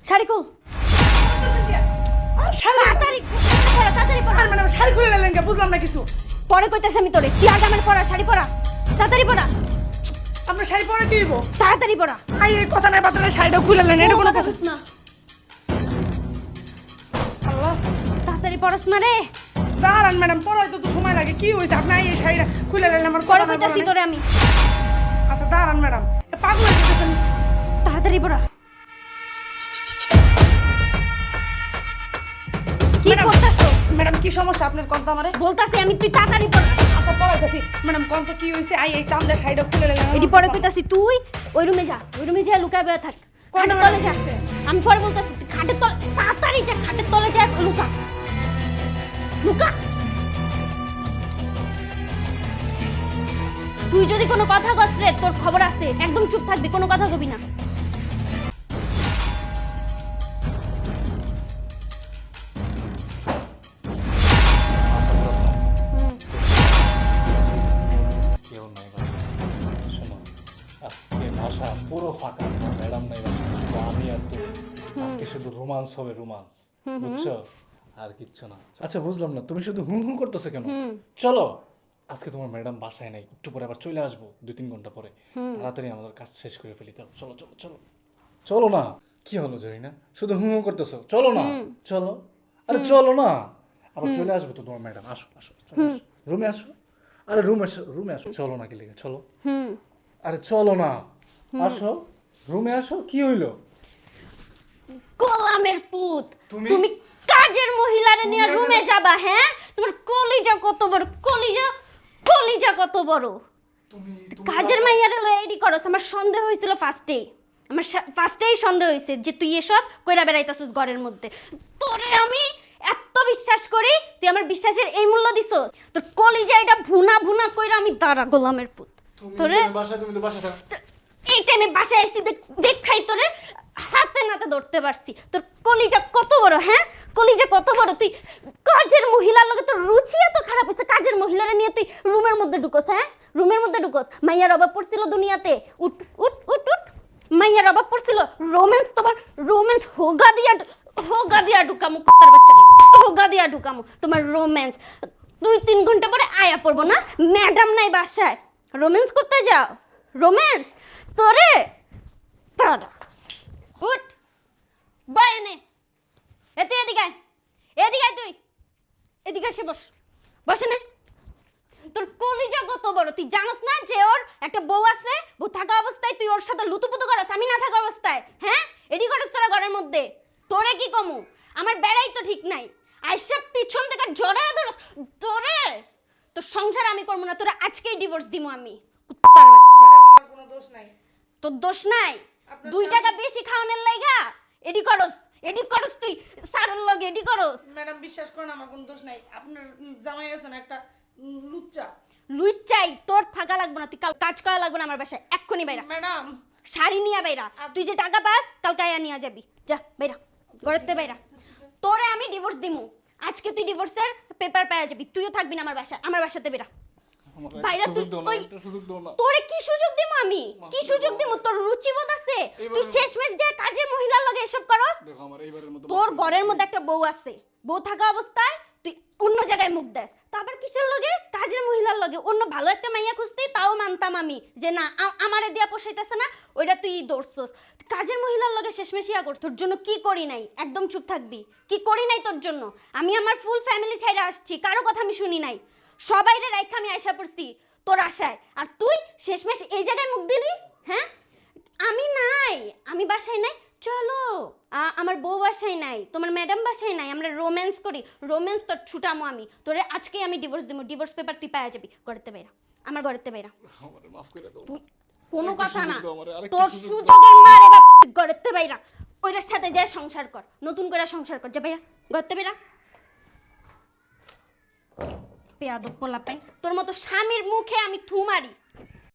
শাড়ি খুল। তাড়াতাড়ি পরা। ম্যাডাম শাড়ি খুলে নিলেন কে? বুঝলাম না কিছু। পরে কইতেছি আমি তোরে, তুই আগে আমার পরা, শাড়ি পরা, তাড়াতাড়ি পরা, আপনার শাড়ি পরে দিব? তাড়াতাড়ি পরা। এই কথা নাই বাতলে শাড়িটা খুলে নেন, এটা কোনো কথা না। আল্লাহ। তাড়াতাড়ি পরাস না রে। দাঁড়ান ম্যাডাম, পরে তো সময় লাগে। কি হইছে আপনি এই শাড়িটা খুলে নিলেন? আমার পরে কথা নাই, কইতাছি বলেন। তোরে আমি। আচ্ছা দাঁড়ান ম্যাডাম, পাগল হয়ে গেছেন। তাড়াতাড়ি পরা। কি ম্যাডাম, করতাছো? ম্যাডাম কি সমস্যা আপনার? কোন তো আমারে বলতাছি আমি, তুই তাড়াতাড়ি পরা। আচ্ছা পড়াইতেছি। ম্যাডাম কোন তো কি হইছে? এই টামদা শাড়িটা খুলে নিলেন। এডি পরে কইতাছি তুই ওই রুমে যা, ওই রুমে যা লুকায় বয়া থাক। খাটের তলে যা। আমি পরে বলতাছি তুই খাটের তলে, তাড়াতাড়ি যা, খাটের তলে যা, লুকা লুকা। তুই যদি কোনো কথা কস রে, তোর খবর আছে। একদম চুপ থাকবি, কোনো কথা কবি না। কেউ নাই বাসায়। শোনো, আজকে বাসা পুরো ফাঁকা, ম্যাডাম নাই বাসায়, শুধু আমি আর তুই। আজকে শুধু রোমান্স হবে, রোমান্স, বুঝছো? আর কিচ্ছু না। আচ্ছা বুঝলাম না, তুমি শুধু হুম হুম করতেছো কেন? চলো, আজকে তোমার ম্যাডাম বাসায় নাই, একটু পরে আবার চলে আসবো, 2-3 ঘন্টা পরে। তাড়াতাড়ি আমাদের কাজ শেষ করে ফেলি। চলো চলো চলো চলো চলো না। কি হলো জরিনা, শুধু হুম হুম করতেছো? চলো না, চলো। আরে চলো না, আবার চলে আসবো তো তোমার ম্যাডাম। আসো আসো, রুমে আসো। আরে রুমে আসো। চলো না, কি লেগে? চলো। আরে চলো না, আসো, রুমে আসো। কি হইলো? গোলামের পুত, তুমি- তুমি কাজের মহিলারে নিয়ে রুমে যাবা? হ্যাঁ, তোমার কলিজা কত বড়, কলিজা, কলিজা কত বড়। তুমি কাজের মাইয়ারে লয়ে এডি করস। আমার সন্দেহ হয়েছিল ফার্স্টেই, আমার ফার্স্টেই সন্দেহ হয়েছে যে তুই এসব কইরা বেড়াইতাছিস ঘরের মধ্যে। তোরে আমি এত বিশ্বাস করি, তুই আমার বিশ্বাসের এই মূল্য দিছস? তোর কলিজা এটা ভুনা ভুনা কইরা আমি দাঁড়া গোলামের পুত। তোরে বাসায়, তুমি তো বাসায় থাকো। এই টাইমে বাসায় এসে দেখাই তোরে হাতে নাতে ধরতে পারছি। তোর কলিজা কত বড়, হ্যাঁ, কলিজা কত বড়। তুই কাজের মহিলার লগে তোর রুচি এত খারাপ হয়েছে, কাজের মহিলারা নিয়ে তুই রুমের মধ্যে ঢুকোস? হ্যাঁ, রুমের মধ্যে ঢুকোস? মাইয়ার অভাব পড়ছিল দুনিয়াতে? উঠ উঠ উঠ উঠ, মাইয়ার অভাব পড়ছিল। রোম্যান্স, তোমার রোম্যান্স হোগা দিয়া ঢুকামু, কুত্তার বাচ্চা, হোগা দিয়া ঢুকামু তোমার রোম্যান্স। 2-3 ঘন্টা পরে আয়া পড়বো না? ম্যাডাম নাই বাসায়, রোম্যান্স করতে যাও? রোম্যান্স তোরে তারা। উঠ বয়নে, এ তুই এদিকে আয়, এদিকে আয়, তুই এদিকে এসে বস, বসে নে। তোর কলিজা কত বড়, তুই জানোস না যে ওর একটা বউ আছে? বউ থাকা অবস্থায় তুই ওর সাথে লুতুপুতু করস, আমি না থাকা অবস্থায়? হ্যাঁ, এডি করস তোরা ঘরের মধ্যে? তোরে কি কমু? আমার বেড়াই তো ঠিক নাই, আইসা পিছন থেকে জড়ায় ধরস। তোরে তোর সংসার আমি করবো না, তোরা আজকেই ডিভোর্স দিমু আমি, কুত্তার বাচ্চা। আমার কোনো দোষ নাই। তোর দোষ নাই? আপনার 2 টাকা বেশি খাওয়ানোর লাইগা এডি করস তুই সারল লগে এডি করস। ম্যাডাম বিশ্বাস করেন, আমার কোনো দোষ নাই। আপনার জামাই আছেন একটা লুচ্চা। লুইচাই তোর থাকা লাগবে না, তুই কাল কাজ করা লাগবে না আমার বাসায়, এক্ষুনি বাইরা। ম্যাডাম শাড়ি নিয়ে বাইরা, তুই যে টাকা পাস কালকে আয়া নিয়ে যাবি, যা বাইরা, ঘরেতে বাইরা। তোরে আমি ডিভোর্স দিমু আজকে, তুই ডিভোর্সের পেপার পাওয়া যাবি, তুইও থাকবি না আমার বাসায়, আমার বাসাতে বেরা বাইরা। তুই ওই তোরে কি সুযোগ দিমু আমি? কি সুযোগ দিমু? তোর রুচিবোধ আছে? তুই শেষমেশ যে কাজের মহিলার লগে এসব করস? দেখো আমার এইবারের মতো তোর ঘরের মধ্যে একটা বউ আছে, বউ থাকা অবস্থায় তুই অন্য জায়গায় মুখ দেস। তারপর কিসের লগে? কাজের মহিলার লগে। অন্য ভালো একটা মাইয়া খুঁজতেই তাও মানতাম আমি যে না আমারে দিয়া পোষাইতেছে না, ওইটা তুই দৌড়ছস। কাজের মহিলার লগে শেষমেশিয়া কর। তোর জন্য কি করি নাই? একদম চুপ থাকবি। কি করি নাই তোর জন্য? আমি আমার ফুল ফ্যামিলি ছাইড়া আসছি, কারো কথা আমি শুনি নাই, সবাইরে রাইখা আমি আশা পড়ছি তোর আশায়। আর তুই শেষমেশ এই জায়গায় মুখ দিলি? হ্যাঁ, আমি নাই, আমি বাসায় নাই। চলো, আমার বউ বাসায় নাই, তোমার ম্যাডাম বাসায় নাই, আমরা রোম্যান্স করি। রোম্যান্স তোর ছুটামো আমি, তোরে আজকেই আমি ডিভোর্স দেবো। ডিভোর্স পেপার তুই পাওয়া যাবি, ঘরেতে বেরা, আমার ঘরেতে বেরা। আমারে মাফ করে দাও। তুই কোনো আরেকটা কথা না, সুযোগ দাও আমারে, আরেকটা তোর সুযোগ সুযোগের মারে বাপ, তুই ঘরেতে বাইরা। ওইটার সাথে যা সংসার কর, নতুন করে সংসার কর, যা বাইরা, ঘরেতে বেরা। পেয়াদব পোলা পাই, তোর মতো স্বামীর মুখে আমি থু মারি।